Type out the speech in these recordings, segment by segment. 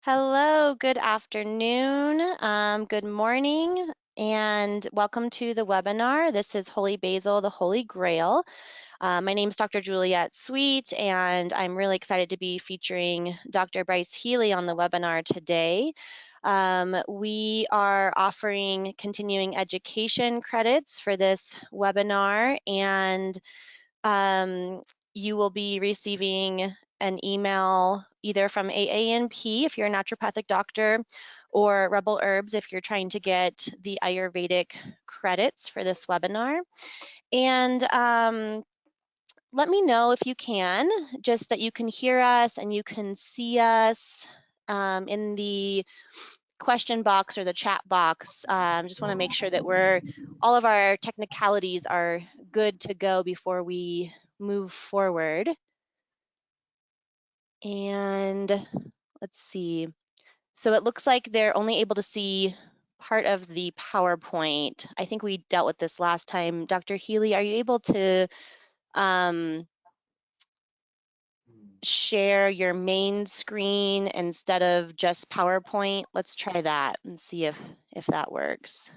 Hello, good afternoon, good morning, and welcome to the webinar. This is Holy Basil, the Holy Grail. My name is Dr. Juliette Sweet, and I'm really excited to be featuring Dr. Bryce Healy on the webinar today. We are offering continuing education credits for this webinar, and you will be receiving an email either from AANP if you're a naturopathic doctor, or Rebel Herbs if you're trying to get the Ayurvedic credits for this webinar. And let me know if you can, just that you can hear us and you can see us in the question box or the chat box. Just want to make sure that all of our technicalities are good to go before we move forward. And let's see. So it looks like they're only able to see part of the PowerPoint. I think we dealt with this last time. Dr. Healy, are you able to share your main screen instead of just PowerPoint? Let's try that and see if that works.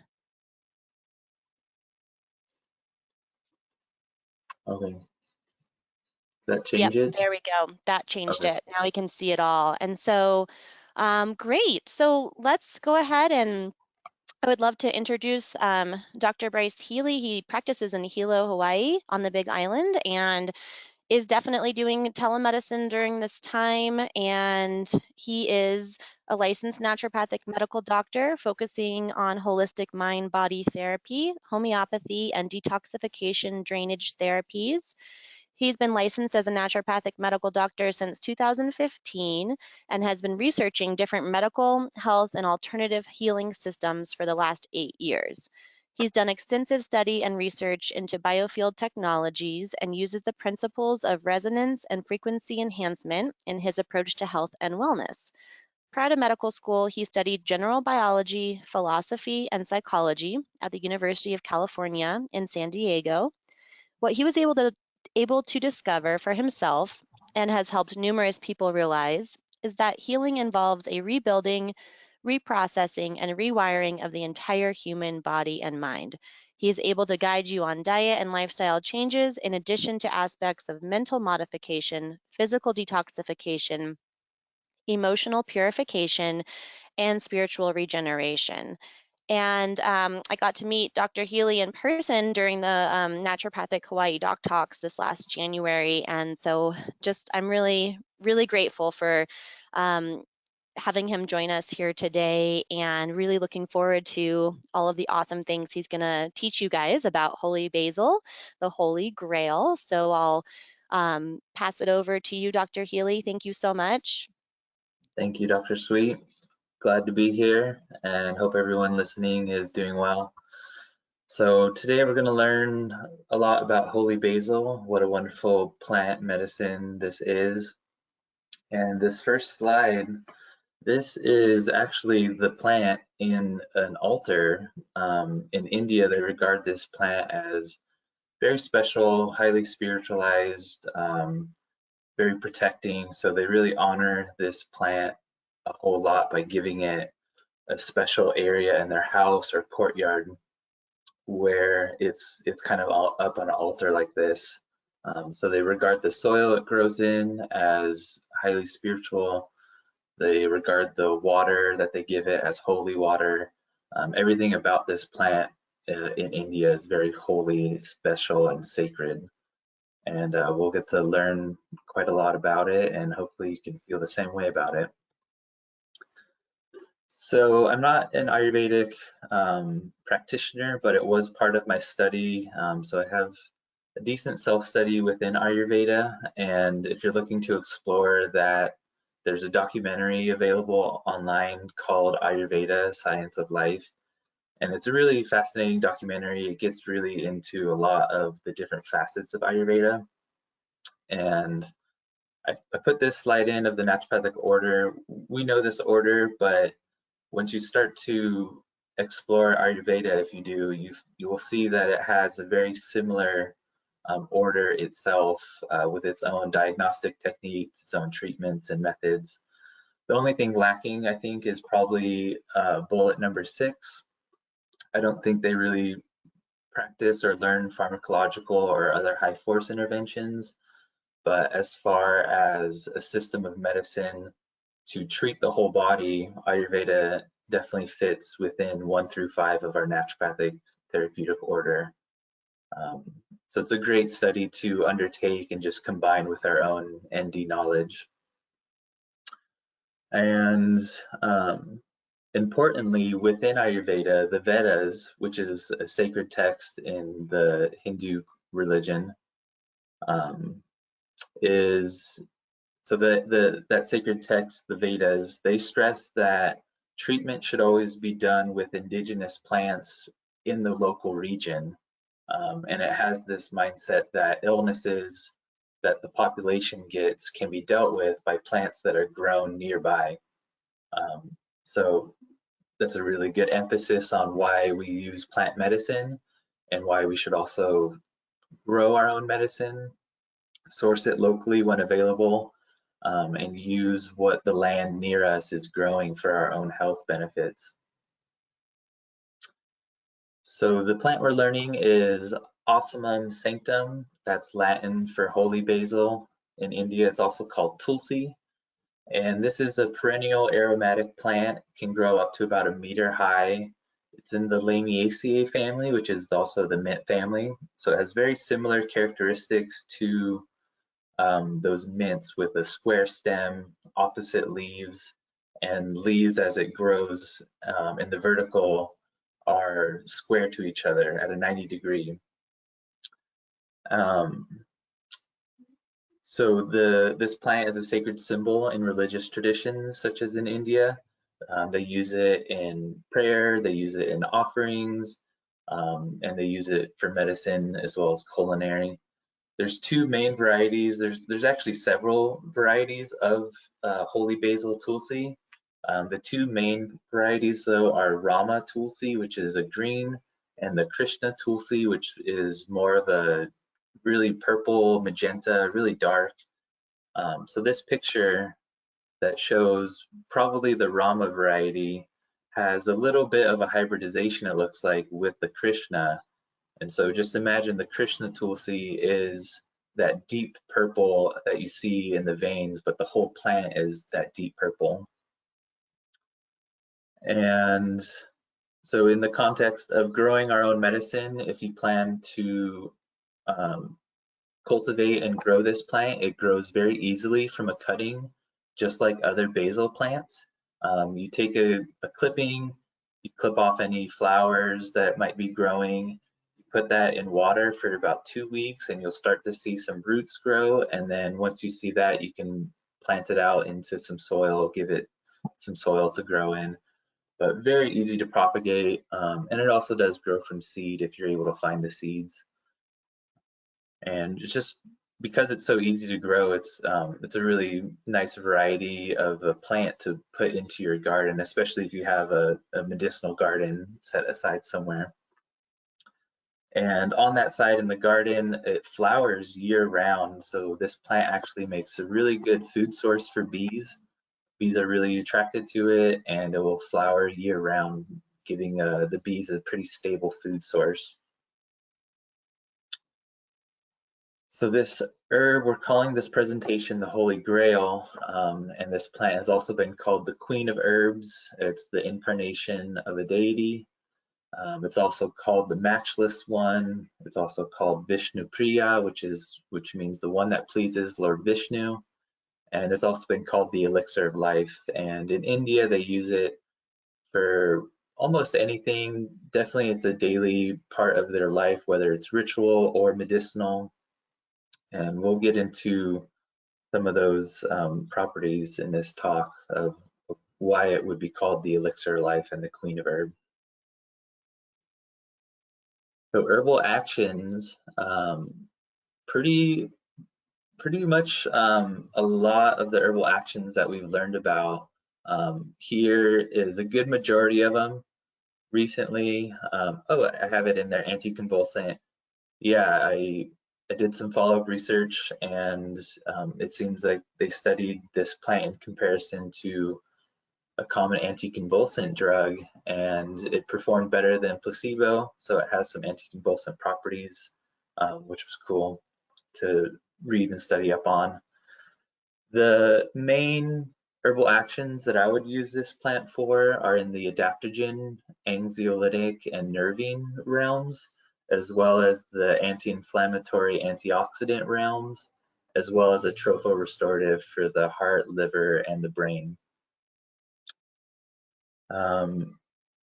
Okay. That change Yep, it? there we go. That changed Okay. it. Now we can see it all. And so, great. So let's go ahead, and I would love to introduce Dr. Bryce Healy. He practices in Hilo, Hawaii on the Big Island, and is definitely doing telemedicine during this time. And he is a licensed naturopathic medical doctor focusing on holistic mind-body therapy, homeopathy, and detoxification drainage therapies. He's been licensed as a naturopathic medical doctor since 2015 and has been researching different medical, health, and alternative healing systems for the last 8 years. He's done extensive study and research into biofield technologies and uses the principles of resonance and frequency enhancement in his approach to health and wellness. Prior to medical school, he studied general biology, philosophy, and psychology at the University of California in San Diego. What he was able to discover for himself, and has helped numerous people realize, is that healing involves a rebuilding, reprocessing, and rewiring of the entire human body and mind. He is able to guide you on diet and lifestyle changes in addition to aspects of mental modification, physical detoxification, emotional purification, and spiritual regeneration. And I got to meet Dr. Healy in person during the Naturopathic Hawaii Doc Talks this last January. And so I'm really, really grateful for um, having him join us here today, and really looking forward to all of the awesome things he's going to teach you guys about Holy Basil, the Holy Grail. So I'll pass it over to you, Dr. Healy. Thank you so much. Thank you, Dr. Sweet. Glad to be here and hope everyone listening is doing well. So today we're going to learn a lot about Holy Basil, what a wonderful plant medicine this is. And this first slide, this is actually the plant in an altar. In India, they regard this plant as very special, highly spiritualized, very protecting. So they really honor this plant a whole lot by giving it a special area in their house or courtyard where it's kind of all up on an altar like this. So they regard the soil it grows in as highly spiritual. They regard the water that they give it as holy water. Everything about this plant in India is very holy, special, and sacred. And we'll get to learn quite a lot about it, and hopefully you can feel the same way about it. So I'm not an Ayurvedic practitioner, but it was part of my study. So I have a decent self-study within Ayurveda, and if you're looking to explore that, there's a documentary available online called Ayurveda Science of Life, and it's a really fascinating documentary. It gets really into a lot of the different facets of Ayurveda, and I put this slide in of the naturopathic order. We know this order, but once you start to explore Ayurveda, if you do, you will see that it has a very similar order itself with its own diagnostic techniques, its own treatments and methods. The only thing lacking, I think, is probably bullet number 6. I don't think they really practice or learn pharmacological or other high force interventions, but as far as a system of medicine to treat the whole body, Ayurveda definitely fits within 1 through 5 of our naturopathic therapeutic order. So it's a great study to undertake and just combine with our own ND knowledge. And importantly, within Ayurveda, the Vedas, which is a sacred text in the Hindu religion, is so that sacred text, the Vedas, they stress that treatment should always be done with indigenous plants in the local region. And it has this mindset that illnesses that the population gets can be dealt with by plants that are grown nearby. So that's a really good emphasis on why we use plant medicine and why we should also grow our own medicine, source it locally when available, and use what the land near us is growing for our own health benefits. So the plant we're learning is Ocimum sanctum. That's Latin for Holy Basil. In India, it's also called Tulsi. And this is a perennial aromatic plant, can grow up to about 1 meter high. It's in the Lamiaceae family, which is also the mint family. So it has very similar characteristics to those mints with a square stem, opposite leaves, and leaves as it grows in the vertical are square to each other at a 90-degree. So this plant is a sacred symbol in religious traditions, such as in India. They use it in prayer, they use it in offerings, and they use it for medicine as well as culinary. There's 2 main varieties. There's actually several varieties of Holy Basil Tulsi. The 2 main varieties though are Rama Tulsi, which is a green, and the Krishna Tulsi, which is more of a really purple, magenta, really dark. So this picture that shows probably the Rama variety has a little bit of a hybridization, it looks like, with the Krishna. And so just imagine the Krishna Tulsi is that deep purple that you see in the veins, but the whole plant is that deep purple. And so in the context of growing our own medicine, if you plan to cultivate and grow this plant, it grows very easily from a cutting, just like other basil plants. You take a clipping, you clip off any flowers that might be growing, you put that in water for about 2 weeks and you'll start to see some roots grow. And then once you see that, you can plant it out into some soil, give it some soil to grow in. But very easy to propagate, and it also does grow from seed if you're able to find the seeds. And it's just because it's so easy to grow, it's a really nice variety of a plant to put into your garden, especially if you have a medicinal garden set aside somewhere. And on that side in the garden, it flowers year round. So this plant actually makes a really good food source for bees. Bees are really attracted to it, and it will flower year round, giving the bees a pretty stable food source. So this herb, we're calling this presentation the Holy Grail, and this plant has also been called the Queen of Herbs. It's the incarnation of a deity. It's also called the Matchless One. It's also called Vishnu Priya, which means the one that pleases Lord Vishnu. And it's also been called the elixir of life. And in India, they use it for almost anything. Definitely, it's a daily part of their life, whether it's ritual or medicinal. And we'll get into some of those properties in this talk of why it would be called the elixir of life and the queen of herb. So herbal actions, pretty much a lot of the herbal actions that we've learned about here is a good majority of them recently. Oh, I have it in there, anticonvulsant. Yeah, I did some follow-up research, and it seems like they studied this plant in comparison to a common anticonvulsant drug, and it performed better than placebo. So it has some anticonvulsant properties, which was cool to read and study up on. The main herbal actions that I would use this plant for are in the adaptogen, anxiolytic, and nervine realms, as well as the anti-inflammatory, antioxidant realms, as well as a tropho-restorative for the heart, liver, and the brain.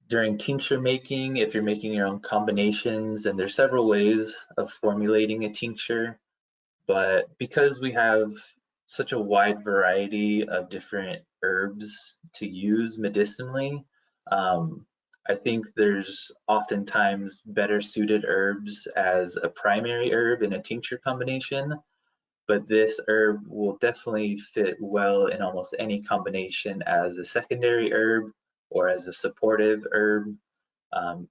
During tincture making, if you're making your own combinations, and there's several ways of formulating a tincture, but because we have such a wide variety of different herbs to use medicinally, I think there's oftentimes better suited herbs as a primary herb in a tincture combination, but this herb will definitely fit well in almost any combination as a secondary herb or as a supportive herb,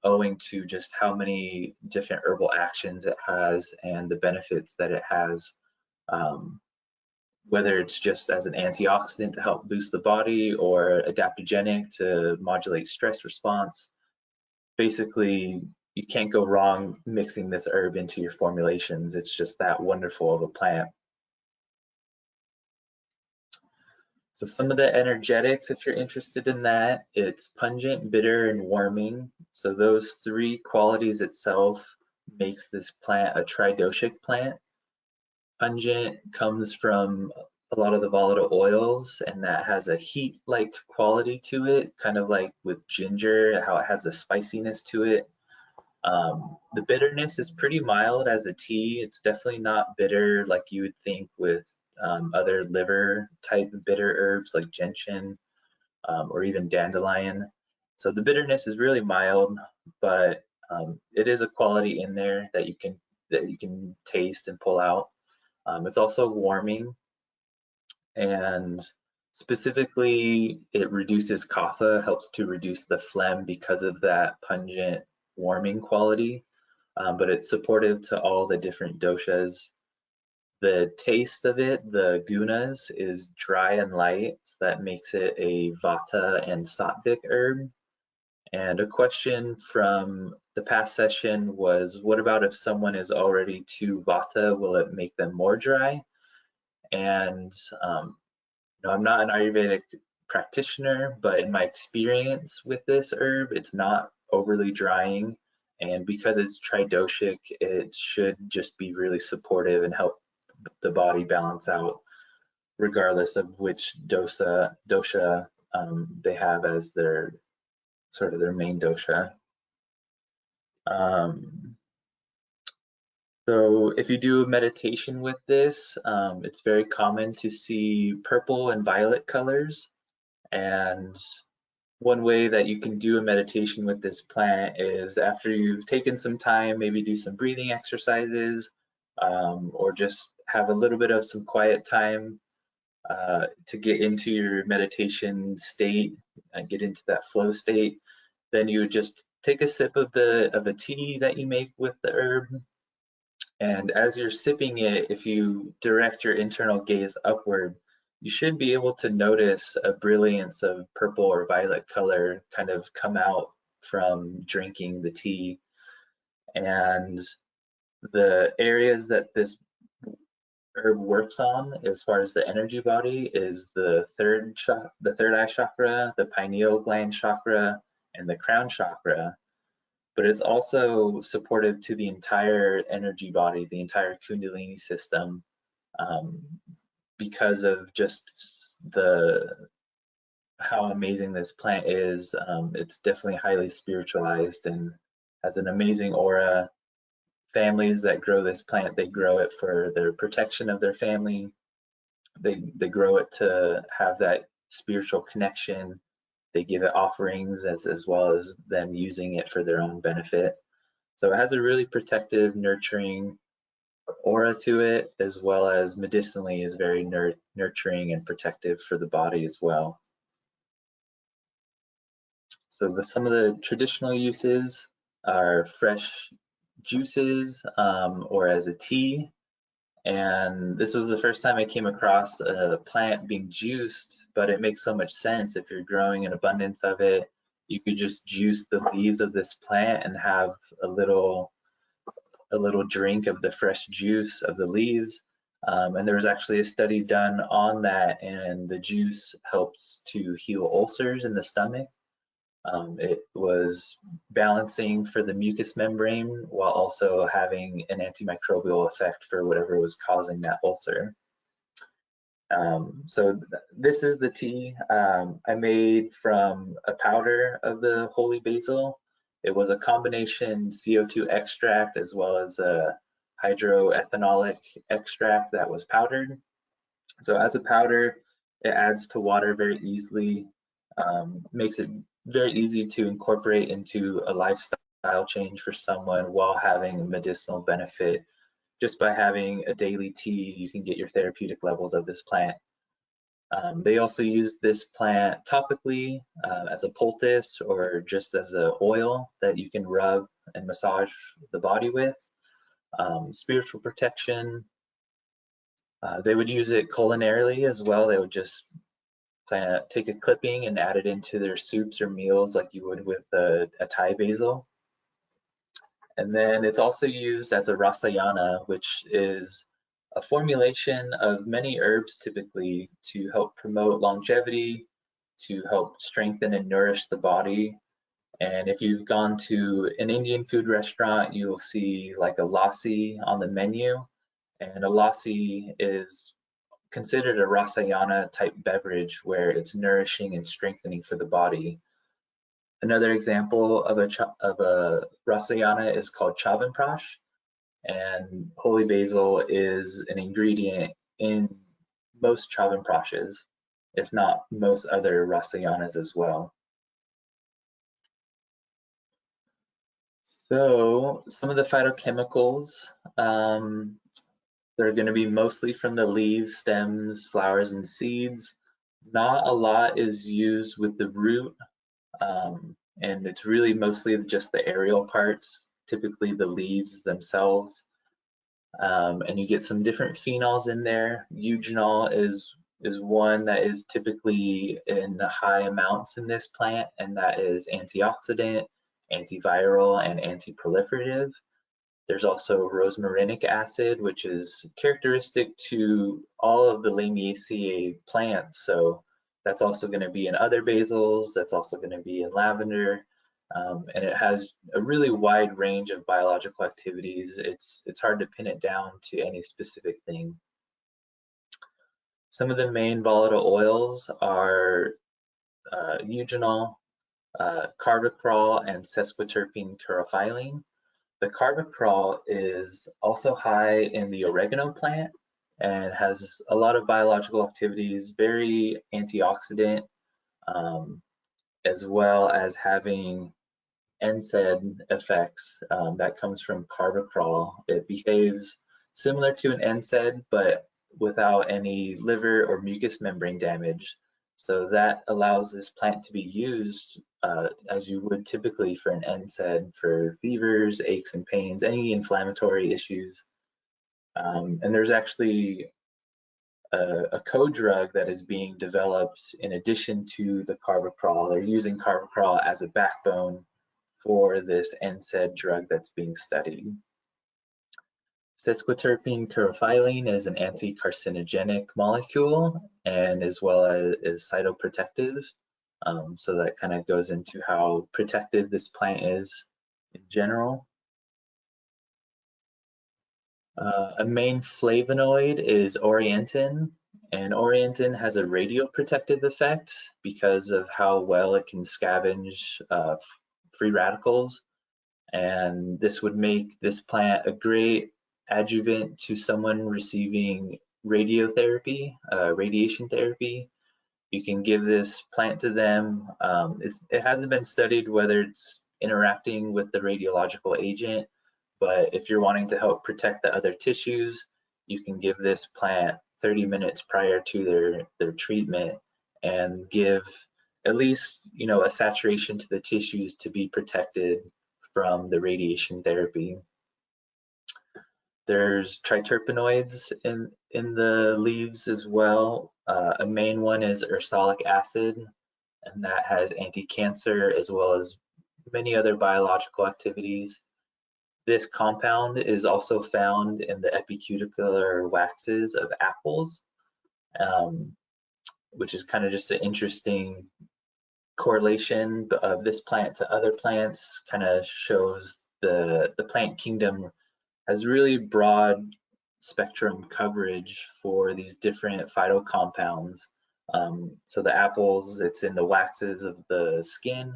owing to just how many different herbal actions it has and the benefits that it has, whether it's just as an antioxidant to help boost the body or adaptogenic to modulate stress response. Basically, you can't go wrong mixing this herb into your formulations. It's just that wonderful of a plant. So some of the energetics, if you're interested in that, it's pungent, bitter, and warming. So those three qualities itself makes this plant a tridoshic plant. Pungent comes from a lot of the volatile oils, and that has a heat-like quality to it, kind of like with ginger, how it has a spiciness to it. The bitterness is pretty mild as a tea. It's definitely not bitter like you would think with other liver type bitter herbs like gentian or even dandelion. So the bitterness is really mild, but it is a quality in there that you can taste and pull out. It's also warming, and specifically it reduces kapha, helps to reduce the phlegm because of that pungent warming quality, but it's supportive to all the different doshas. The taste of it, the gunas, is dry and light, so that makes it a vata and sattvic herb. And a question from the past session was, what about if someone is already too vata? Will it make them more dry? And I'm not an Ayurvedic practitioner, but in my experience with this herb, it's not overly drying. And because it's tridoshic, it should just be really supportive and help the body balance out, regardless of which dosha they have as their sort of their main dosha. So if you do a meditation with this, it's very common to see purple and violet colors. And one way that you can do a meditation with this plant is after you've taken some time, maybe do some breathing exercises, or just have a little bit of some quiet time to get into your meditation state and get into that flow state. Then you would just take a sip of a tea that you make with the herb, and as you're sipping it, if you direct your internal gaze upward, you should be able to notice a brilliance of purple or violet color kind of come out from drinking the tea. And the areas that this herb works on as far as the energy body is the third eye chakra, the pineal gland chakra, and the crown chakra. But it's also supportive to the entire energy body, the entire Kundalini system, because of just how amazing this plant is. It's definitely highly spiritualized and has an amazing aura. Families that grow this plant, they grow it for their protection of their family. They grow it to have that spiritual connection. They give it offerings as well as them using it for their own benefit. So it has a really protective, nurturing aura to it, as well as medicinally is very nurturing and protective for the body as well. So some of the traditional uses are fresh juices or as a tea. And this was the first time I came across a plant being juiced, but it makes so much sense. If you're growing an abundance of it, you could just juice the leaves of this plant and have a little drink of the fresh juice of the leaves. And there was actually a study done on that, and the juice helps to heal ulcers in the stomach. It was balancing for the mucous membrane while also having an antimicrobial effect for whatever was causing that ulcer. So this is the tea I made from a powder of the Holy Basil. It was a combination CO2 extract as well as a hydroethanolic extract that was powdered. So as a powder, it adds to water very easily, makes it very easy to incorporate into a lifestyle change for someone while having medicinal benefit. Just by having a daily tea, you can get your therapeutic levels of this plant. They also use this plant topically as a poultice or just as an oil that you can rub and massage the body with. Spiritual protection. They would use it culinarily as well. They would just kind of take a clipping and add it into their soups or meals like you would with a Thai basil. And then it's also used as a rasayana, which is a formulation of many herbs typically to help promote longevity, to help strengthen and nourish the body. And if you've gone to an Indian food restaurant, you will see like a lassi on the menu. And a lassi is considered a rasayana type beverage where it's nourishing and strengthening for the body. Another example of a rasayana is called chavanprash, and holy basil is an ingredient in most chavanprashes, if not most other rasayanas as well. So some of the phytochemicals, they're going to be mostly from the leaves, stems, flowers, and seeds. Not a lot is used with the root, and it's really mostly just the aerial parts, typically the leaves themselves. And you get some different phenols in there. Eugenol is one that is typically in high amounts in this plant, and that is antioxidant, antiviral, and antiproliferative. There's also rosmarinic acid, which is characteristic to all of the Lamiaceae plants. So that's also going to be in other basils. That's also going to be in lavender. And it has a really wide range of biological activities. It's hard to pin it down to any specific thing. Some of the main volatile oils are eugenol, carvacrol, and sesquiterpene chlorophyllene. The carvacrol is also high in the oregano plant and has a lot of biological activities, very antioxidant, as well as having NSAID effects that comes from carvacrol. It behaves similar to an NSAID, but without any liver or mucous membrane damage. So that allows this plant to be used as you would typically for an NSAID for fevers, aches and pains, any inflammatory issues. And there's actually a co-drug that is being developed in addition to the carvacrol. They're using carvacrol as a backbone for this NSAID drug that's being studied. Sesquiterpene chlorophyllene is an anti-carcinogenic molecule and as well as cytoprotective. So that kind of goes into how protective this plant is in general. A main flavonoid is orientin, and orientin has a radioprotective effect because of how well it can scavenge free radicals. And this would make this plant a great adjuvant to someone receiving radiotherapy, radiation therapy. You can give this plant to them. It hasn't been studied whether it's interacting with the radiological agent, but if you're wanting to help protect the other tissues, you can give this plant 30 minutes prior to their treatment and give at least a saturation to the tissues to be protected from the radiation therapy. There's triterpenoids in the leaves as well. A main one is ursolic acid, and that has anti-cancer as well as many other biological activities. This compound is also found in the epicuticular waxes of apples, um, which is kind of just an interesting correlation of this plant to other plants. Kind of shows the plant kingdom has really broad spectrum coverage for these different phytocompounds. So the apples, it's in the waxes of the skin.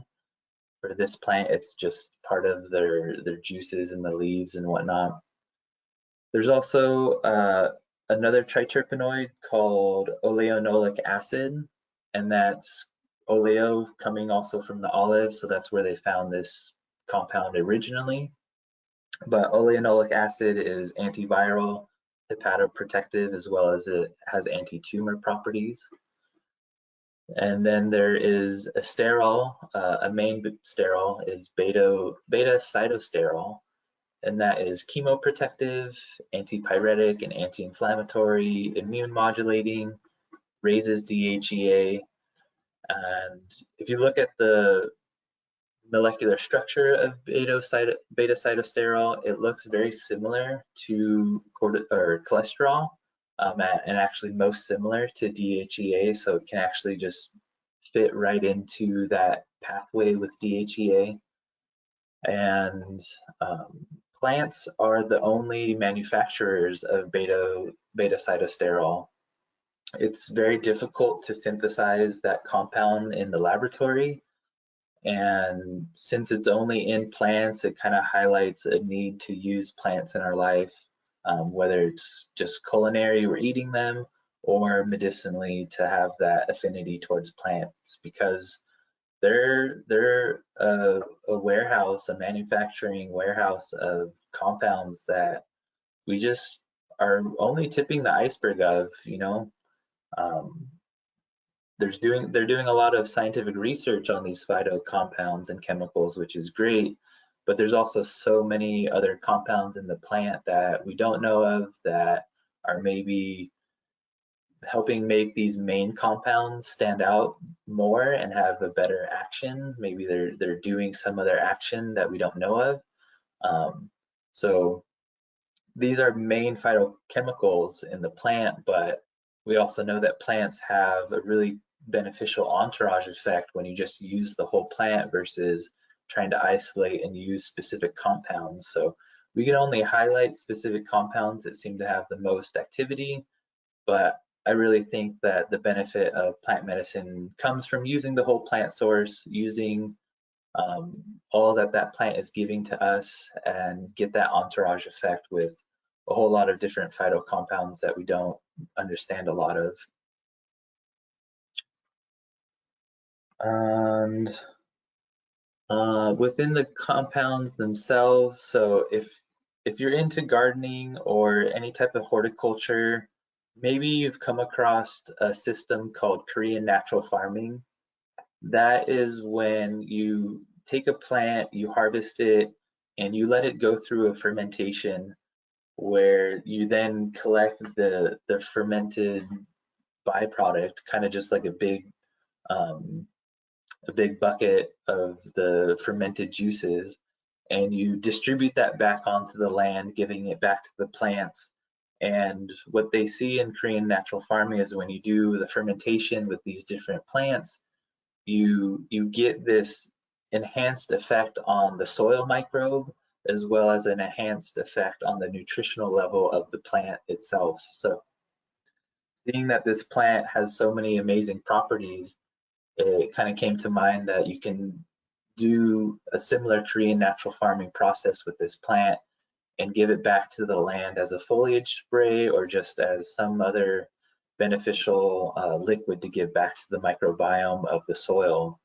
For this plant, it's just part of their juices and the leaves and whatnot. There's also another triterpenoid called oleanolic acid, and that's oleo coming also from the olive, so that's where they found this compound originally. But oleanolic acid is antiviral, hepatoprotective, as well as it has anti-tumor properties. And then there is a sterol, a main sterol is beta cytosterol, and that is chemoprotective, antipyretic, and anti-inflammatory, immune modulating, raises DHEA. And if you look at the molecular structure of beta cytosterol, it looks very similar to cholesterol, and actually most similar to DHEA, so it can actually just fit right into that pathway with DHEA. And plants are the only manufacturers of beta cytosterol. It's very difficult to synthesize that compound in the laboratory, and since it's only in plants, it kind of highlights a need to use plants in our life, whether it's just culinary, we're eating them, or medicinally to have that affinity towards plants, because they're a warehouse, a manufacturing warehouse of compounds that we just are only tipping the iceberg of, you know. Um, they're doing a lot of scientific research on these phytocompounds and chemicals, which is great, but there's also so many other compounds in the plant that we don't know of that are maybe helping make these main compounds stand out more and have a better action. Maybe they're doing some other action that we don't know of. So these are main phytochemicals in the plant, but we also know that plants have a really beneficial entourage effect when you just use the whole plant versus trying to isolate and use specific compounds. So we can only highlight specific compounds that seem to have the most activity, but I really think that the benefit of plant medicine comes from using the whole plant source, using all that that plant is giving to us, and get that entourage effect with a whole lot of different phytocompounds that we don't understand a lot of. And within the compounds themselves, so if you're into gardening or any type of horticulture, maybe you've come across a system called Korean natural farming. That is when you take a plant, you harvest it, and you let it go through a fermentation where you then collect the fermented byproduct, kind of just like a big bucket of the fermented juices, and you distribute that back onto the land, giving it back to the plants. And what they see in Korean natural farming is when you do the fermentation with these different plants, you get this enhanced effect on the soil microbe, as well as an enhanced effect on the nutritional level of the plant itself. So seeing that this plant has so many amazing properties, it kind of came to mind that you can do a similar Korean natural farming process with this plant and give it back to the land as a foliage spray or just as some other beneficial liquid to give back to the microbiome of the soil.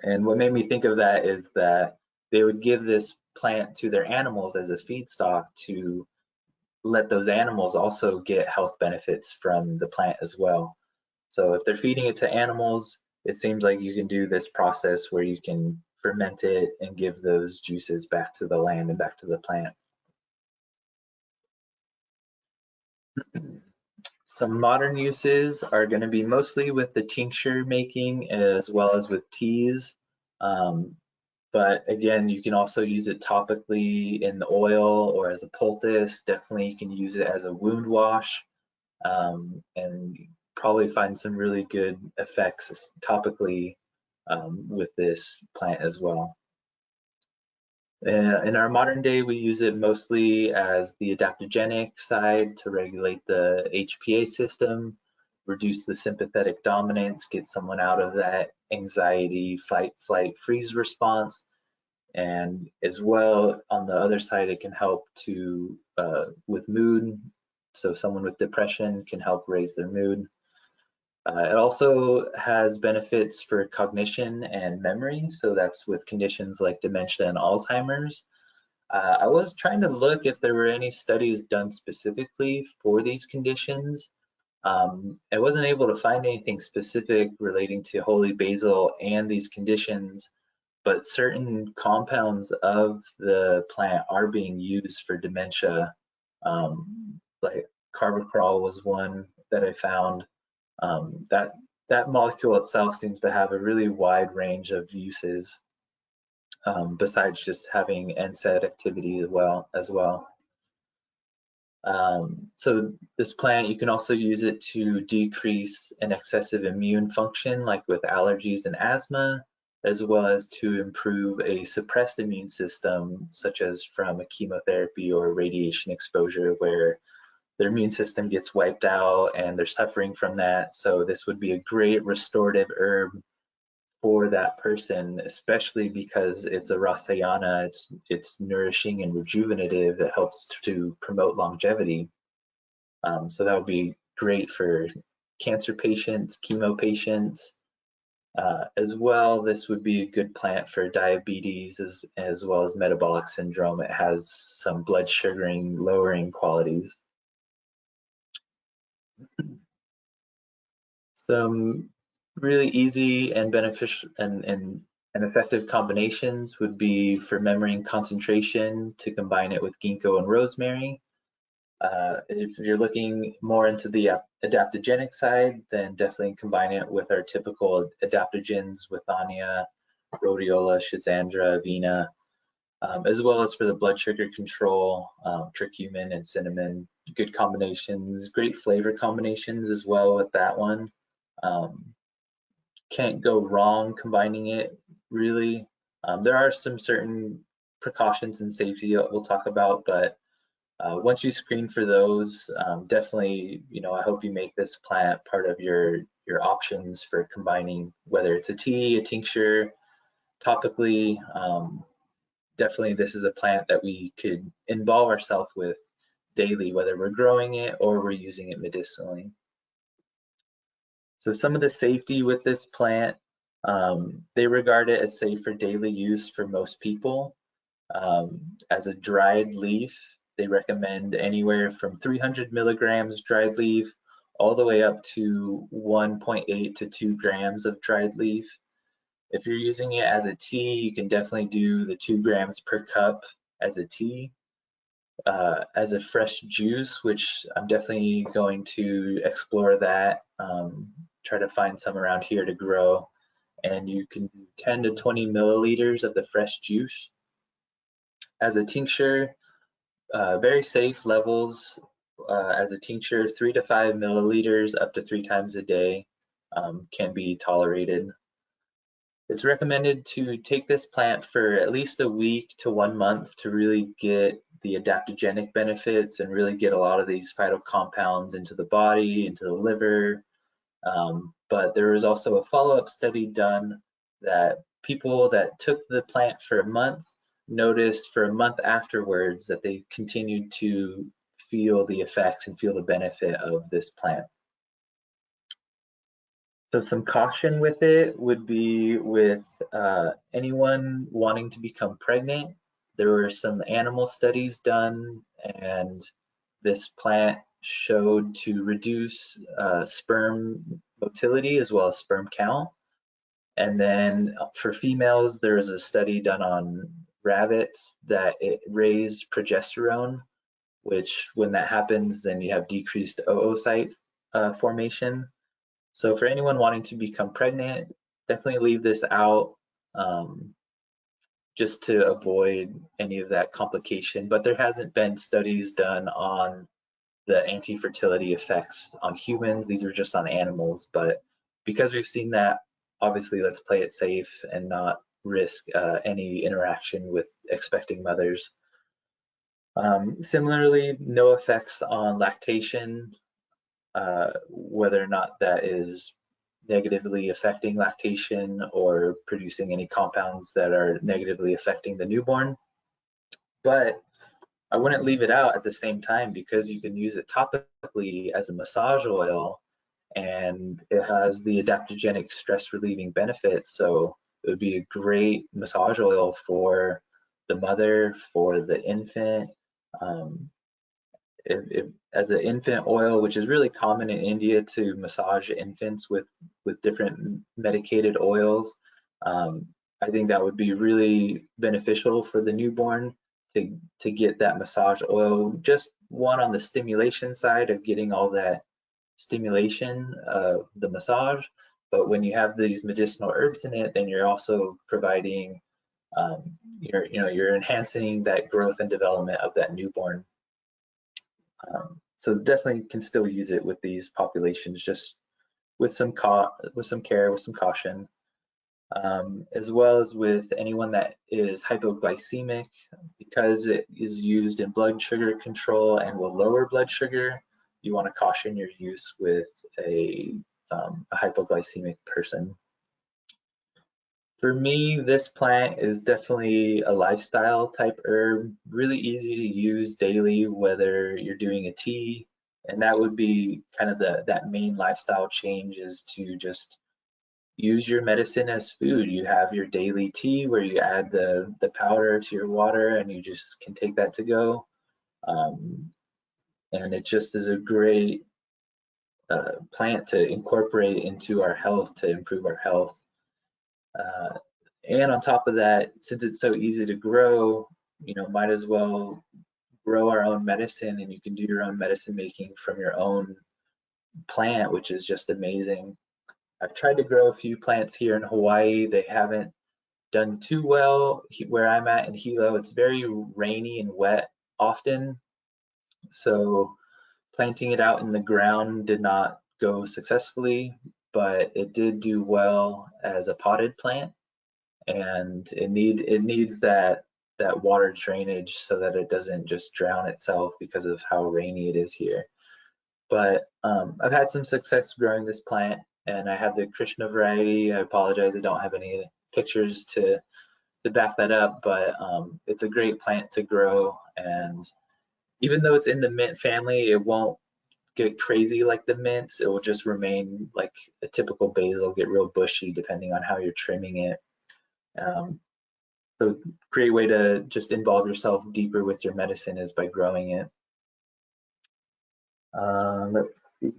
And what made me think of that is that they would give this plant to their animals as a feedstock to let those animals also get health benefits from the plant as well. So if they're feeding it to animals, it seems like you can do this process where you can ferment it and give those juices back to the land and back to the plant. Some modern uses are going to be mostly with the tincture making as well as with teas. But again, you can also use it topically in the oil or as a poultice. Definitely you can use it as a wound wash, and probably find some really good effects topically with this plant as well. In our modern day, we use it mostly as the adaptogenic side to regulate the HPA system, reduce the sympathetic dominance, get someone out of that anxiety, fight, flight, freeze response. And as well, on the other side, it can help to with mood. So someone with depression can help raise their mood. It also has benefits for cognition and memory. So that's with conditions like dementia and Alzheimer's. I was trying to look if there were any studies done specifically for these conditions. I wasn't able to find anything specific relating to Holy Basil and these conditions, but certain compounds of the plant are being used for dementia. Like carvacrol was one that I found. That molecule itself seems to have a really wide range of uses, besides just having NSAID activity as well. So this plant, you can also use it to decrease an excessive immune function, like with allergies and asthma, as well as to improve a suppressed immune system, such as from a chemotherapy or radiation exposure, where their immune system gets wiped out and they're suffering from that. So this would be a great restorative herb for that person, especially because it's a rasayana, it's nourishing and rejuvenative. It helps to promote longevity. So that would be great for cancer patients, chemo patients. As well, this would be a good plant for diabetes as well as metabolic syndrome. It has some blood sugaring, lowering qualities. Some really easy and beneficial and effective combinations would be for memory and concentration to combine it with ginkgo and rosemary. If you're looking more into the adaptogenic side, then definitely combine it with our typical adaptogens, Withania, rhodiola, schizandra, avena, as well as for the blood sugar control, curcumin and cinnamon. Good combinations, great flavor combinations as well with that one. Can't go wrong combining it, really. There are some certain precautions and safety that we'll talk about, but once you screen for those, definitely, I hope you make this plant part of your options for combining, whether it's a tea, a tincture, topically. Definitely, this is a plant that we could involve ourselves with daily, whether we're growing it or we're using it medicinally. So some of the safety with this plant, they regard it as safe for daily use for most people. As a dried leaf, they recommend anywhere from 300 milligrams dried leaf all the way up to 1.8 to 2 grams of dried leaf. If you're using it as a tea, you can definitely do the 2 grams per cup as a tea. As a fresh juice, which I'm definitely going to explore that, try to find some around here to grow. And you can do 10 to 20 milliliters of the fresh juice. As a tincture, very safe levels. As a tincture, 3 to 5 milliliters up to 3 times a day can be tolerated. It's recommended to take this plant for at least a week to 1 month to really get the adaptogenic benefits and really get a lot of these phytocompounds into the body, into the liver. But there was also a follow-up study done that people that took the plant for a month noticed for a month afterwards that they continued to feel the effects and feel the benefit of this plant. So some caution with it would be with anyone wanting to become pregnant. There were some animal studies done, and this plant showed to reduce sperm motility as well as sperm count. And then for females, there was a study done on rabbits that it raised progesterone, which when that happens, then you have decreased oocyte formation. So for anyone wanting to become pregnant, definitely leave this out, um, just to avoid any of that complication. But there hasn't been studies done on the anti-fertility effects on humans. These are just on animals. But because we've seen that, obviously let's play it safe and not risk any interaction with expecting mothers. Similarly, no effects on lactation, whether or not that is negatively affecting lactation or producing any compounds that are negatively affecting the newborn. But I wouldn't leave it out at the same time because you can use it topically as a massage oil and it has the adaptogenic stress relieving benefits. So it would be a great massage oil for the mother, for the infant. Um, as an infant oil, which is really common in India to massage infants with different medicated oils. Um, I think that would be really beneficial for the newborn to get that massage oil. Just one on the stimulation side of getting all that stimulation of the massage, but when you have these medicinal herbs in it, then you're also providing you're enhancing that growth and development of that newborn. So definitely can still use it with these populations, just with some care, with some caution, as well as with anyone that is hypoglycemic, because it is used in blood sugar control and will lower blood sugar. You want to caution your use with a hypoglycemic person. For me, this plant is definitely a lifestyle type herb, really easy to use daily, whether you're doing a tea, and that would be kind of that main lifestyle change is to just use your medicine as food. You have your daily tea where you add the powder to your water and you just can take that to go. Um, and it just is a great plant to incorporate into our health to improve our health. Uh, and on top of that, since it's so easy to grow, might as well grow our own medicine and you can do your own medicine making from your own plant, which is just amazing. I've tried to grow a few plants here in Hawaii. They haven't done too well where I'm at in Hilo. It's very rainy and wet often. So planting it out in the ground did not go successfully, but it did do well as a potted plant. And it needs that water drainage so that it doesn't just drown itself because of how rainy it is here. But I've had some success growing this plant, and I have the Krishna variety. I apologize, I don't have any pictures to back that up, but it's a great plant to grow. And even though it's in the mint family, it won't get crazy like the mints. It will just remain like a typical basil, get real bushy depending on how you're trimming it. Um, So great way to just involve yourself deeper with your medicine is by growing it. Let's see,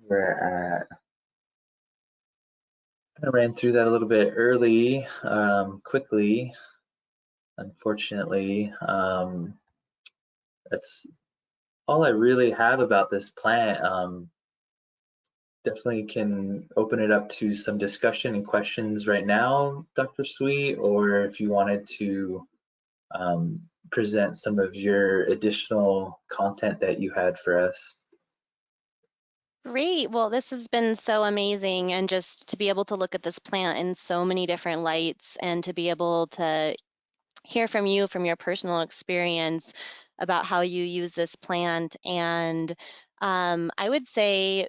we're at, I ran through that a little bit early, quickly, unfortunately. That's all I really have about this plant. Definitely can open it up to some discussion and questions right now, Dr. Sweet, or if you wanted to present some of your additional content that you had for us. Great. Well, this has been so amazing, and just to be able to look at this plant in so many different lights and to be able to hear from you from your personal experience about how you use this plant. And I would say,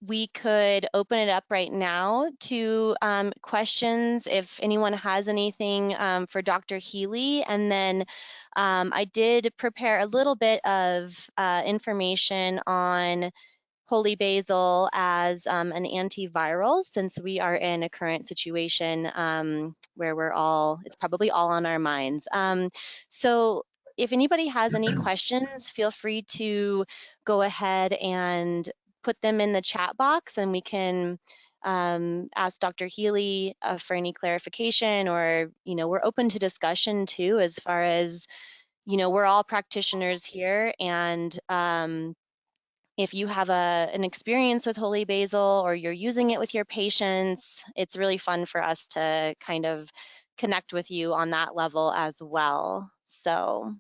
we could open it up right now to questions if anyone has anything for Dr. Healy. And then I did prepare a little bit of information on Holy Basil as an antiviral, since we are in a current situation where it's probably all on our minds. So if anybody has any questions, feel free to go ahead and put them in the chat box, and we can ask Dr. Healy for any clarification, or, we're open to discussion too, as far as, we're all practitioners here, and if you have an experience with Holy Basil or you're using it with your patients, it's really fun for us to kind of connect with you on that level as well. So,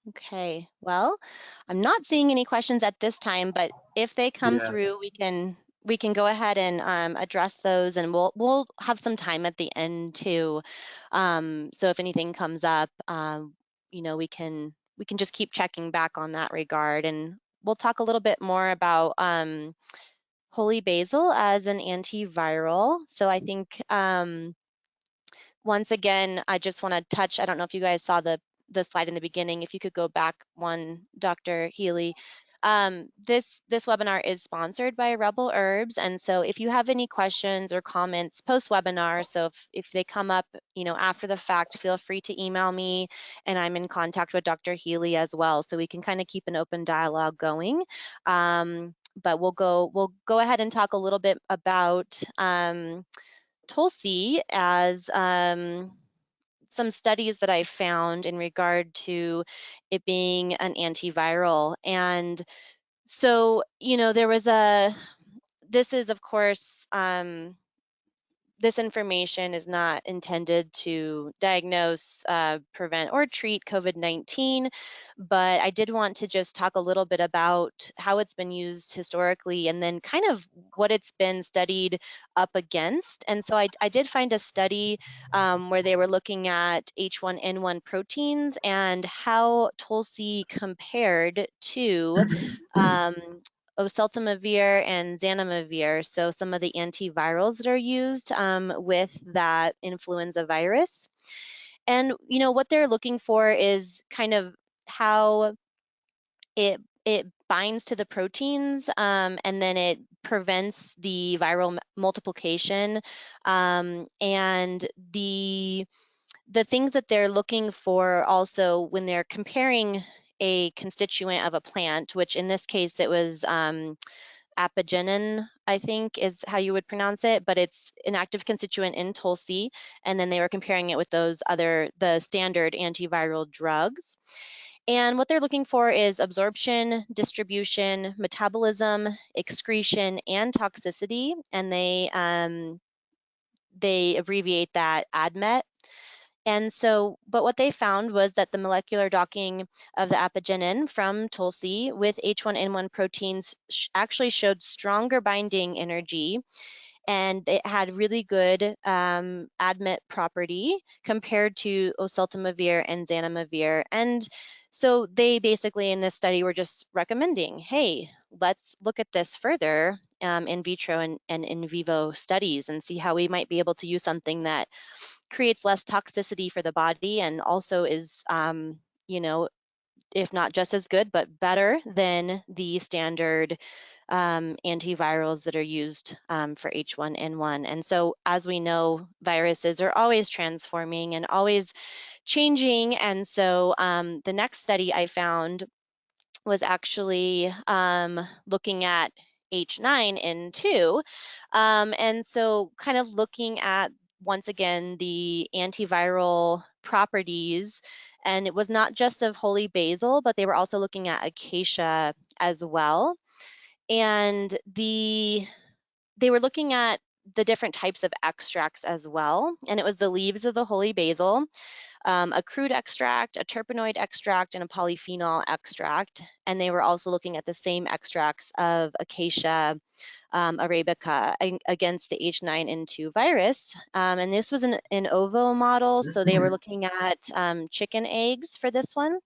okay, well, I'm not seeing any questions at this time, but if they come Yeah. through, we can go ahead and address those, and we'll have some time at the end too. So if anything comes up, we can just keep checking back on that regard, and we'll talk a little bit more about Holy Basil as an antiviral. So I think once again, I just want to touch, I don't know if you guys saw the slide in the beginning. If you could go back one, Dr. Healy. This webinar is sponsored by Rebel Herbs, and so if you have any questions or comments post-webinar, so if they come up, after the fact, feel free to email me, and I'm in contact with Dr. Healy as well, so we can kind of keep an open dialogue going. But we'll go ahead and talk a little bit about Tulsi as some studies that I found in regard to it being an antiviral. And so, this is, of course, this information is not intended to diagnose, prevent, or treat COVID-19, but I did want to just talk a little bit about how it's been used historically and then kind of what it's been studied up against. And so I did find a study where they were looking at H1N1 proteins and how Tulsi compared to um, oseltamivir and zanamivir, so some of the antivirals that are used with that influenza virus. And what they're looking for is kind of how it binds to the proteins, and then it prevents the viral multiplication, and the things that they're looking for also when they're comparing a constituent of a plant, which in this case it was apigenin, I think is how you would pronounce it, but it's an active constituent in Tulsi, and then they were comparing it with the standard antiviral drugs. And what they're looking for is absorption, distribution, metabolism, excretion, and toxicity, and they abbreviate that ADMET. And so, but what they found was that the molecular docking of the apigenin from Tulsi with H1N1 proteins actually showed stronger binding energy, and it had really good ADMET property compared to oseltamivir and zanamivir. And so they basically in this study were just recommending, hey, let's look at this further in vitro and in vivo studies and see how we might be able to use something that creates less toxicity for the body and also is, if not just as good, but better than the standard antivirals that are used for H1N1. And so, as we know, viruses are always transforming and always changing. And so, the next study I found was actually looking at H9N2. And so, kind of looking at once again the antiviral properties. And it was not just of Holy Basil, but they were also looking at acacia as well. And they were looking at the different types of extracts as well. And it was the leaves of the Holy Basil, a crude extract, a terpenoid extract, and a polyphenol extract. And they were also looking at the same extracts of Acacia arabica against the H9N2 virus. And this was an in ovo model, so they were looking at chicken eggs for this one.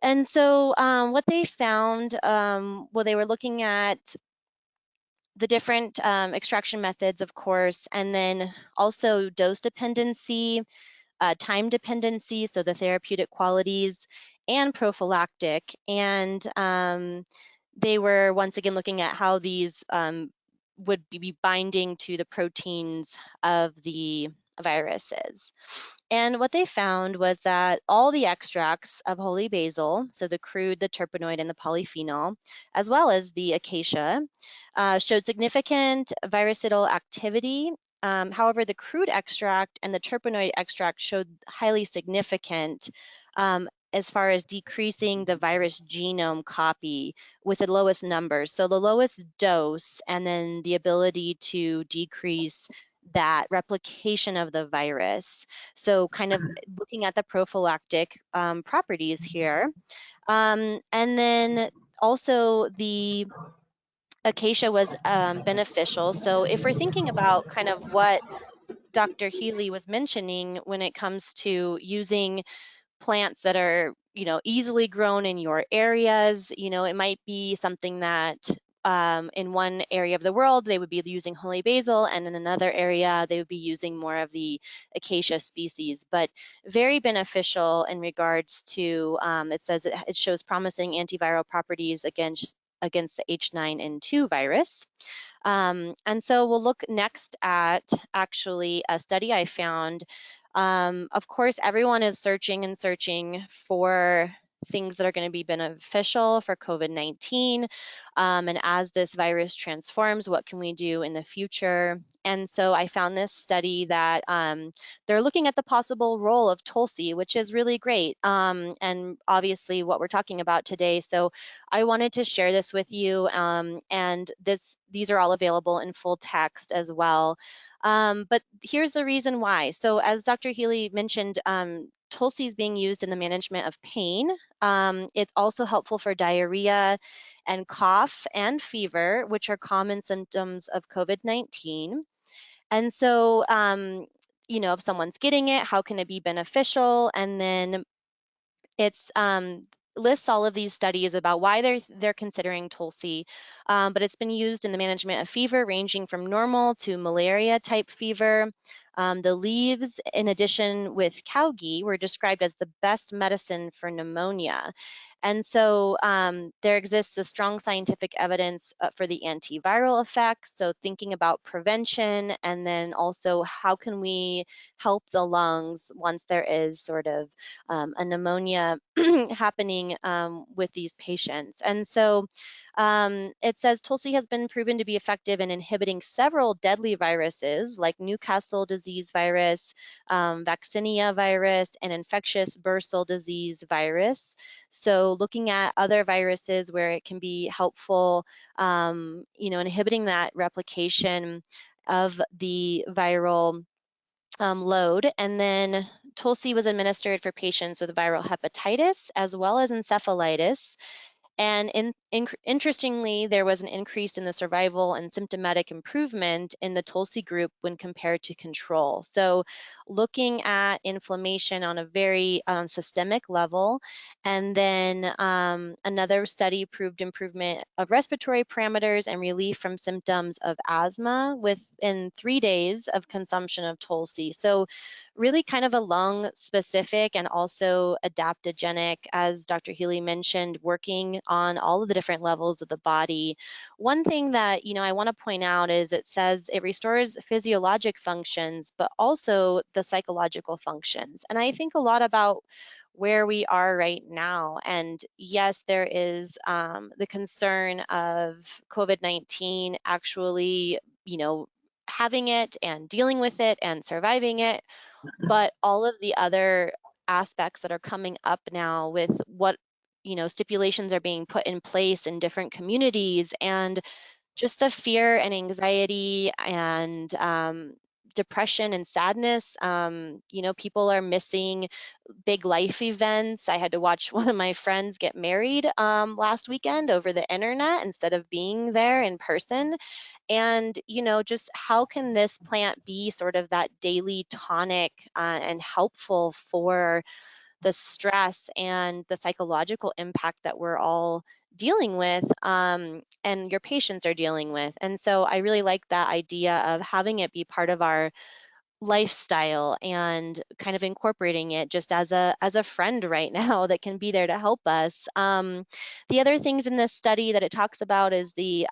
And so what they found, well, they were looking at the different extraction methods, of course, and then also dose dependency, time dependency, so the therapeutic qualities, and prophylactic. And they were once again looking at how these would be binding to the proteins of the viruses. And what they found was that all the extracts of Holy Basil, so the crude, the terpenoid, and the polyphenol, as well as the acacia, showed significant virucidal activity However, the crude extract and the terpenoid extract showed highly significant as far as decreasing the virus genome copy with the lowest numbers. So the lowest dose and then the ability to decrease that replication of the virus. So kind of looking at the prophylactic properties here. And then also the acacia was beneficial. So if we're thinking about kind of what Dr. Healy was mentioning when it comes to using plants that are, easily grown in your areas. It might be something that in one area of the world they would be using Holy Basil, and in another area they would be using more of the acacia species. But very beneficial in regards to, it says it shows promising antiviral properties against the H9N2 virus. And so we'll look next at actually a study I found. Of course, everyone is searching and searching for things that are going to be beneficial for COVID-19. And as this virus transforms, what can we do in the future? And so I found this study that they're looking at the possible role of Tulsi, which is really great. And obviously what we're talking about today. So I wanted to share this with you, and these are all available in full text as well. But here's the reason why. So as Dr. Healy mentioned, Tulsi is being used in the management of pain. It's also helpful for diarrhea and cough and fever, which are common symptoms of COVID-19. And so, if someone's getting it, how can it be beneficial? And then it's lists all of these studies about why they're considering Tulsi, but it's been used in the management of fever ranging from normal to malaria type fever. The leaves, in addition with cow ghee, were described as the best medicine for pneumonia. And so there exists a strong scientific evidence for the antiviral effects. So thinking about prevention, and then also how can we help the lungs once there is sort of a pneumonia happening with these patients. And so it says Tulsi has been proven to be effective in inhibiting several deadly viruses like Newcastle disease virus, vaccinia virus, and infectious bursal disease virus. So looking at other viruses where it can be helpful, inhibiting that replication of the viral load. And then Tulsi was administered for patients with viral hepatitis as well as encephalitis. And interestingly, there was an increase in the survival and symptomatic improvement in the Tulsi group when compared to control. So looking at inflammation on a very systemic level. And then another study proved improvement of respiratory parameters and relief from symptoms of asthma within 3 days of consumption of Tulsi. So really kind of a lung specific and also adaptogenic, as Dr. Healy mentioned, working on all of the different levels of the body. One thing that, I want to point out is it says it restores physiologic functions, but also the psychological functions. And I think a lot about where we are right now. And yes, there is the concern of COVID-19 actually, having it and dealing with it and surviving it, but all of the other aspects that are coming up now with what, stipulations are being put in place in different communities, and just the fear and anxiety and depression and sadness. People are missing big life events. I had to watch one of my friends get married last weekend over the internet instead of being there in person. And, just how can this plant be sort of that daily tonic and helpful for the stress and the psychological impact that we're all dealing with, and your patients are dealing with. And so I really like that idea of having it be part of our lifestyle and kind of incorporating it just as a friend right now that can be there to help us. The other things in this study that it talks about is the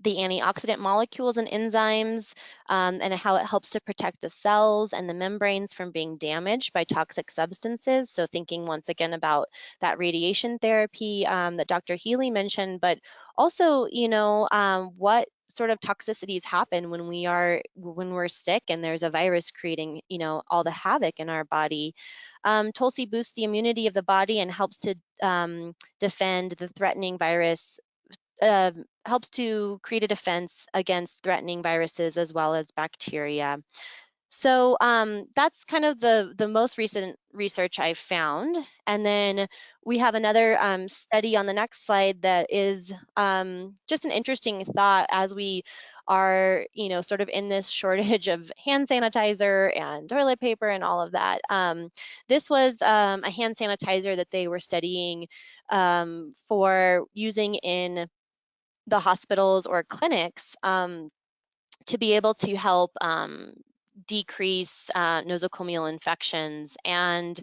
antioxidant molecules and enzymes, and how it helps to protect the cells and the membranes from being damaged by toxic substances. So thinking once again about that radiation therapy that Dr. Healy mentioned, but also, what sort of toxicities happen when we're sick and there's a virus creating, all the havoc in our body. Tulsi boosts the immunity of the body and helps to defend the threatening virus, helps to create a defense against threatening viruses as well as bacteria. So that's kind of the most recent research I found. And then we have another study on the next slide that is just an interesting thought as we are, sort of in this shortage of hand sanitizer and toilet paper and all of that. This was a hand sanitizer that they were studying for using in the hospitals or clinics. To be able to help decrease nosocomial infections. And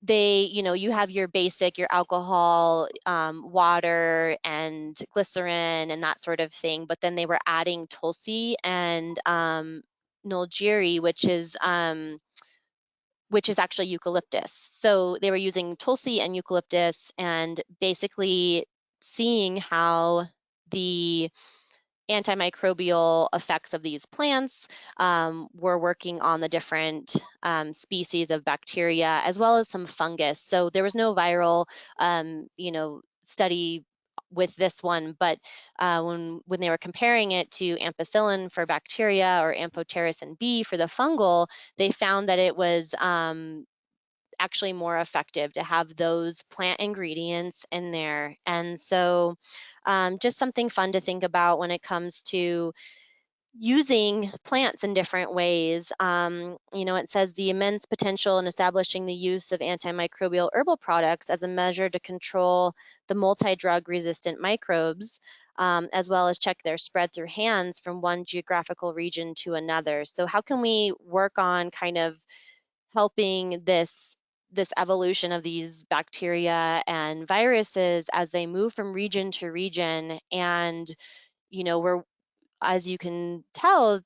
you have your basic, your alcohol, water, and glycerin, and that sort of thing. But then they were adding Tulsi and Nulgiri, which is actually eucalyptus. So they were using Tulsi and eucalyptus, and basically seeing how the antimicrobial effects of these plants. We're working on the different species of bacteria as well as some fungus. So there was no viral, study with this one, but when they were comparing it to ampicillin for bacteria or amphotericin B for the fungal, they found that it was actually more effective to have those plant ingredients in there. And so just something fun to think about when it comes to using plants in different ways. It says the immense potential in establishing the use of antimicrobial herbal products as a measure to control the multi-drug resistant microbes, as well as check their spread through hands from one geographical region to another. So how can we work on kind of helping this evolution of these bacteria and viruses as they move from region to region? And we're, as you can tell,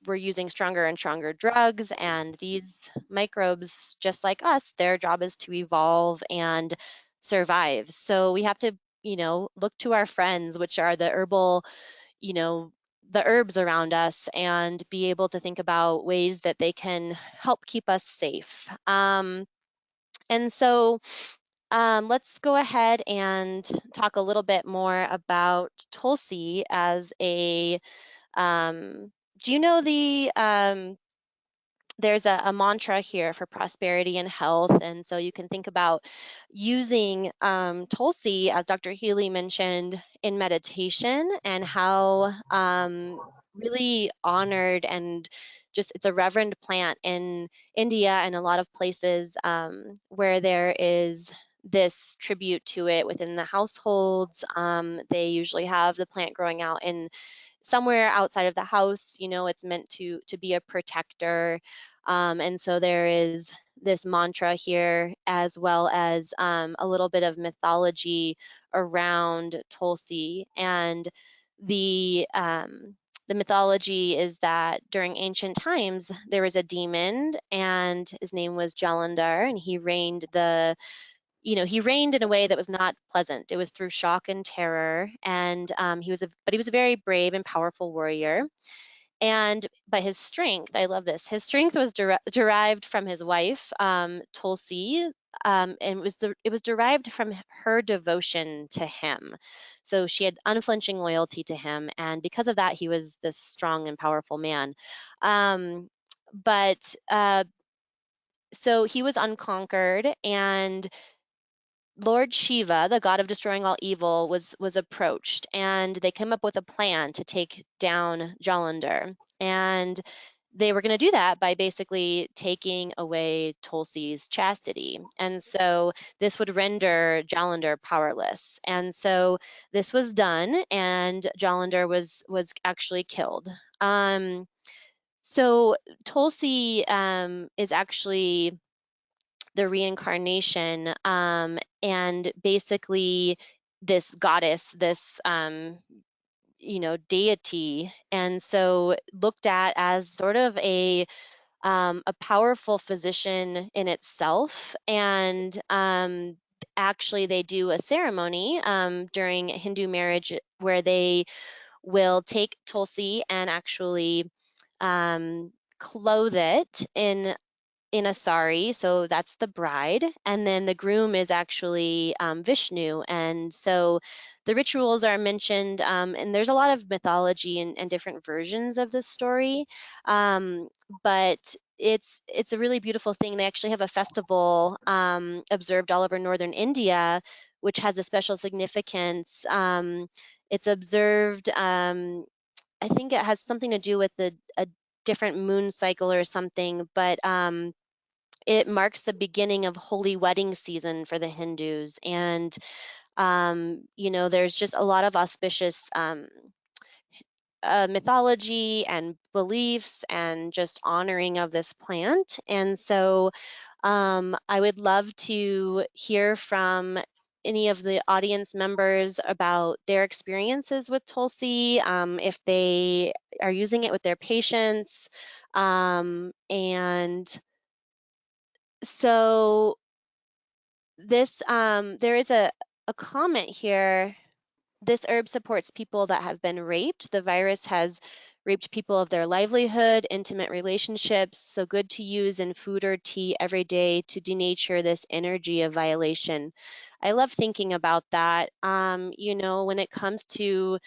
we're using stronger and stronger drugs, and these microbes, just like us, their job is to evolve and survive. So we have to, look to our friends, which are the herbal, you know, the herbs around us, and be able to think about ways that they can help keep us safe. And so let's go ahead and talk a little bit more about Tulsi as a, do you know there's a mantra here for prosperity and health. And so you can think about using Tulsi, as Dr. Healy mentioned, in meditation, and how really honored and just it's a reverend plant in India and a lot of places where there is this tribute to it within the households. They usually have the plant growing out in somewhere outside of the house. It's meant to be a protector. And so there is this mantra here, as well as a little bit of mythology around Tulsi. And the mythology is that during ancient times there was a demon, and his name was Jalandhar, and he reigned in a way that was not pleasant. It was through shock and terror, and but he was a very brave and powerful warrior. And but his strength, I love this. His strength was derived from his wife, Tulsi, and it was derived from her devotion to him. So she had unflinching loyalty to him, and because of that, he was this strong and powerful man. But so he was unconquered, and Lord Shiva, the god of destroying all evil, was approached, and they came up with a plan to take down Jalandhar. And they were going to do that by basically taking away Tulsi's chastity. And so this would render Jalandhar powerless. And so this was done, and Jalandhar was actually killed. So Tulsi is actually the reincarnation, and basically this goddess, this deity, and so looked at as sort of a powerful physician in itself. And actually they do a ceremony during Hindu marriage where they will take Tulsi and actually clothe it in a sari, so that's the bride, and then the groom is actually Vishnu. And so the rituals are mentioned, and there's a lot of mythology and different versions of the story, but it's a really beautiful thing. They actually have a festival observed all over northern India, which has a special significance. It's observed. I think it has something to do with a different moon cycle or something, but it marks the beginning of holy wedding season for the Hindus. And, there's just a lot of auspicious mythology and beliefs and just honoring of this plant. And so I would love to hear from any of the audience members about their experiences with Tulsi, if they are using it with their patients. And so there is a comment here. This herb supports people that have been raped. The virus has raped people of their livelihood, intimate relationships, so good to use in food or tea every day to denature this energy of violation. I love thinking about that. When it comes to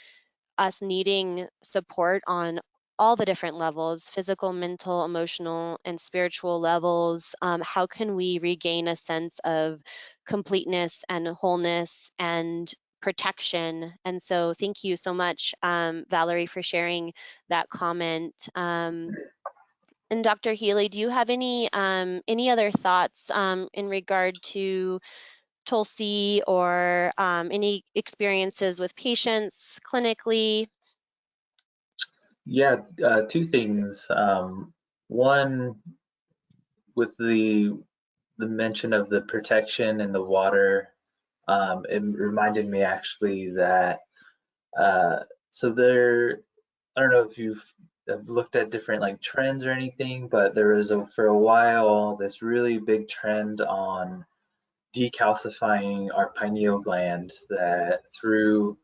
us needing support on all the different levels, physical, mental, emotional, and spiritual levels. How can we regain a sense of completeness and wholeness and protection? And so thank you so much, Valerie, for sharing that comment. And Dr. Healy, do you have any other thoughts in regard to Tulsi, or any experiences with patients clinically? Yeah, two things. One, with the mention of the protection and the water, it reminded me actually that uh, so there. I don't know if you've have looked at different like trends or anything, but there was for a while this really big trend on decalcifying our pineal gland, that through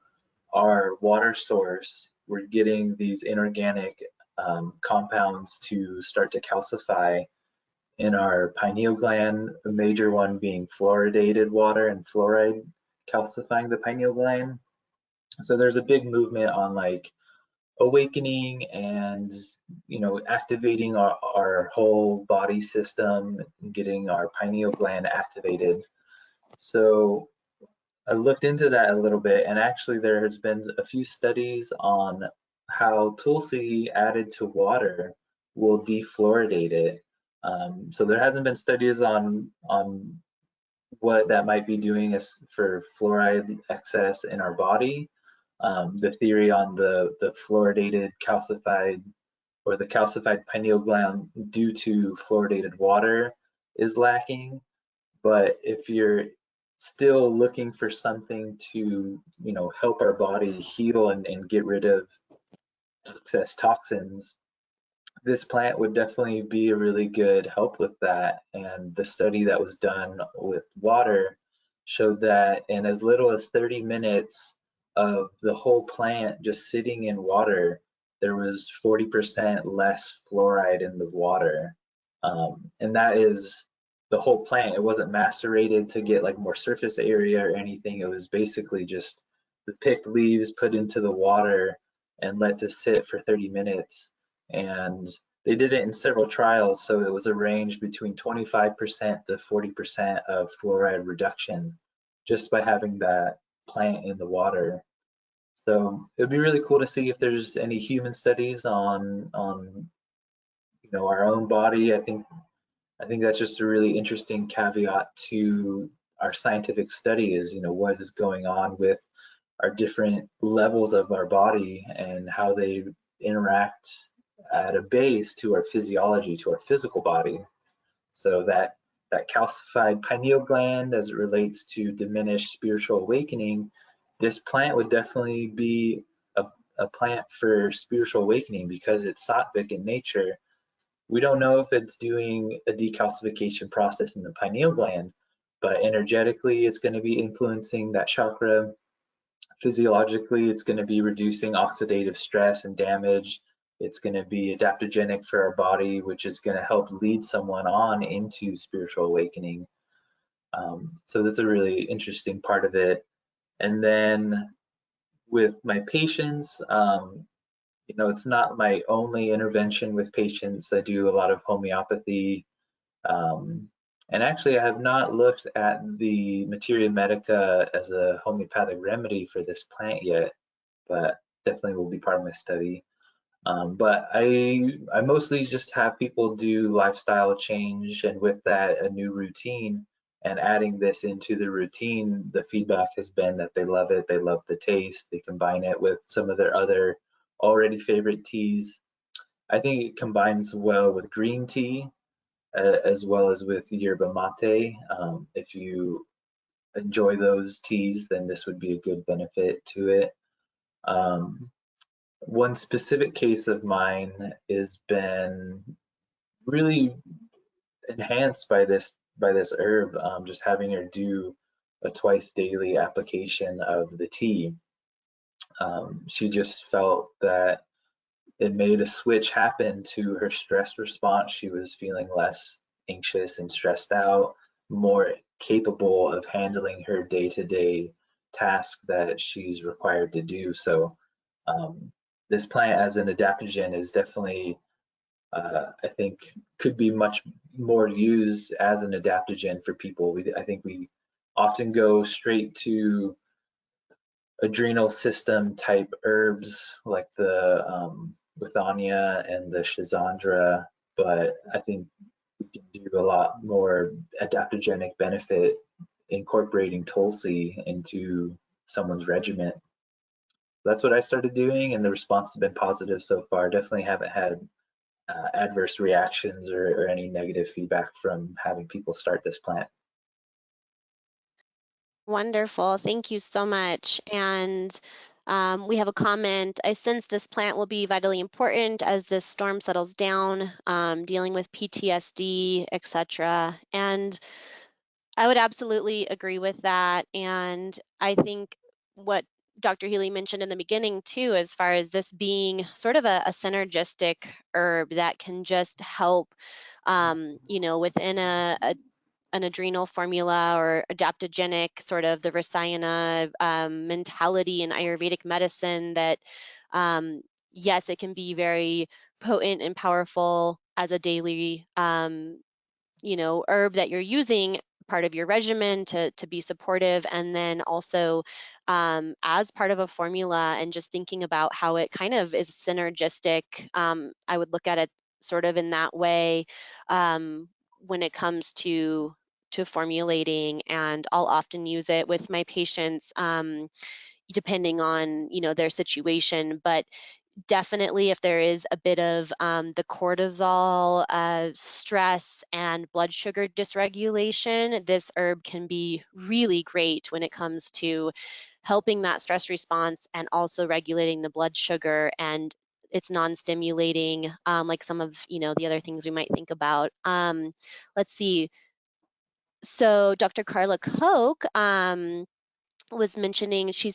our water source we're getting these inorganic compounds to start to calcify in our pineal gland, a major one being fluoridated water and fluoride calcifying the pineal gland. So there's a big movement on like awakening and activating our whole body system, getting our pineal gland activated. So I looked into that a little bit, and actually there has been a few studies on how Tulsi added to water will defluoridate it. So there hasn't been studies on what that might be doing as for fluoride excess in our body. The theory on the fluoridated calcified or the calcified pineal gland due to fluoridated water is lacking. But if you're still looking for something to help our body heal and get rid of excess toxins, this plant would definitely be a really good help with that. And the study that was done with water showed that in as little as 30 minutes of the whole plant just sitting in water, there was 40% less fluoride in the water. And that is the whole plant. It wasn't macerated to get like more surface area or anything. It was basically just the picked leaves put into the water and let to sit for 30 minutes. And they did it in several trials, so it was a range between 25% to 40% of fluoride reduction just by having that plant in the water. So it'd be really cool to see if there's any human studies on our own body. I think that's just a really interesting caveat to our scientific study is, what is going on with our different levels of our body and how they interact at a base to our physiology, to our physical body. So that calcified pineal gland, as it relates to diminished spiritual awakening, this plant would definitely be a plant for spiritual awakening because it's sattvic in nature. We don't know if it's doing a decalcification process in the pineal gland, but energetically it's going to be influencing that chakra. Physiologically, it's going to be reducing oxidative stress and damage. It's going to be adaptogenic for our body, which is going to help lead someone on into spiritual awakening. So that's a really interesting part of it. And then with my patients, it's not my only intervention with patients. I do a lot of homeopathy. And actually, I have not looked at the Materia Medica as a homeopathic remedy for this plant yet, but definitely will be part of my study. But I mostly just have people do lifestyle change, and with that, a new routine. And adding this into the routine, the feedback has been that they love it. They love the taste. They combine it with some of their other already favorite teas. I think it combines well with green tea as well as with yerba mate. If you enjoy those teas, then this would be a good benefit to it. One specific case of mine has been really enhanced by this herb. Just having her do a twice daily application of the tea. She just felt that it made a switch happen to her stress response. She was feeling less anxious and stressed out, more capable of handling her day-to-day task that she's required to do. So this plant as an adaptogen is definitely, I think, could be much more used as an adaptogen for people. I think we often go straight to adrenal system type herbs like the Withania and the Schizandra, but I think we can do a lot more adaptogenic benefit incorporating Tulsi into someone's regimen. That's what I started doing, and the response has been positive so far. Definitely haven't had adverse reactions or any negative feedback from having people start this plant. Wonderful. Thank you so much. And we have a comment. I sense this plant will be vitally important as this storm settles down, dealing with PTSD, etc. And I would absolutely agree with that. And I think what Dr. Healy mentioned in the beginning too, as far as this being sort of a synergistic herb that can just help, within an adrenal formula or adaptogenic sort of the Rasayana mentality in Ayurvedic medicine that, yes, it can be very potent and powerful as a daily herb that you're using part of your regimen to be supportive, and then also as part of a formula, and just thinking about how it kind of is synergistic. I would look at it sort of in that way when it comes to formulating, and I'll often use it with my patients depending on their situation. But definitely, if there is a bit of the cortisol, stress, and blood sugar dysregulation, this herb can be really great when it comes to helping that stress response and also regulating the blood sugar. And it's non-stimulating, like some of the other things we might think about. Let's see. So Dr. Carla Koch was mentioning she's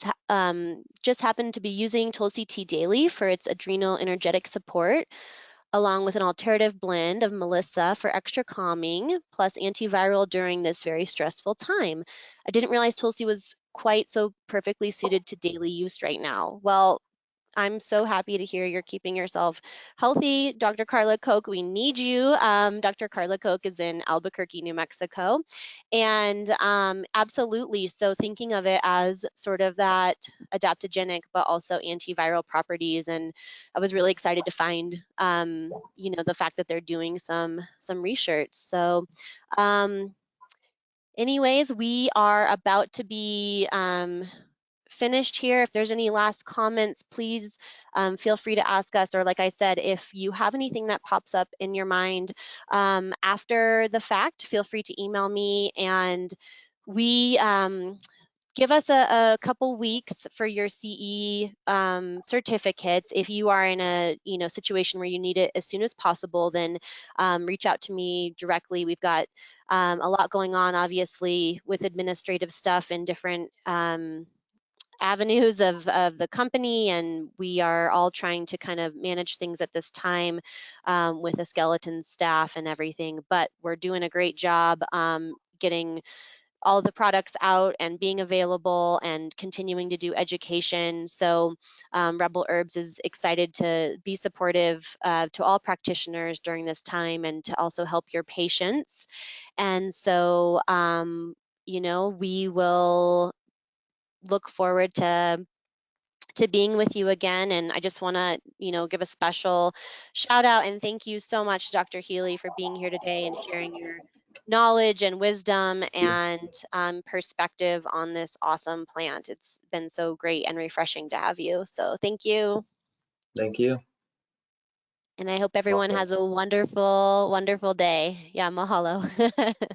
just happened to be using Tulsi tea daily for its adrenal energetic support, along with an alternative blend of Melissa for extra calming, plus antiviral during this very stressful time. I didn't realize Tulsi was quite so perfectly suited to daily use right now. Well, I'm so happy to hear you're keeping yourself healthy, Dr. Carla Koch. We need you. Dr. Carla Koch is in Albuquerque, New Mexico. And absolutely, so thinking of it as sort of that adaptogenic, but also antiviral properties. And I was really excited to find, the fact that they're doing some research. So anyways, we are about to be finished here. If there's any last comments, please feel free to ask us. Or like I said, if you have anything that pops up in your mind after the fact, feel free to email me, and we give us a couple weeks for your CE certificates. If you are in a situation where you need it as soon as possible, then reach out to me directly. We've got a lot going on, obviously, with administrative stuff and different avenues of the company, and we are all trying to kind of manage things at this time with a skeleton staff and everything. But we're doing a great job getting all the products out and being available and continuing to do education. So Rebel Herbs is excited to be supportive to all practitioners during this time and to also help your patients. And so, we will look forward to being with you again. And I just want to, give a special shout out and thank you so much, Dr. Healy, for being here today and sharing your knowledge and wisdom Thank you. and perspective on this awesome plant. It's been so great and refreshing to have you. So thank you. Thank you. And I hope everyone Mahalo. has a wonderful, wonderful day. Yeah, mahalo.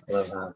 Aloha.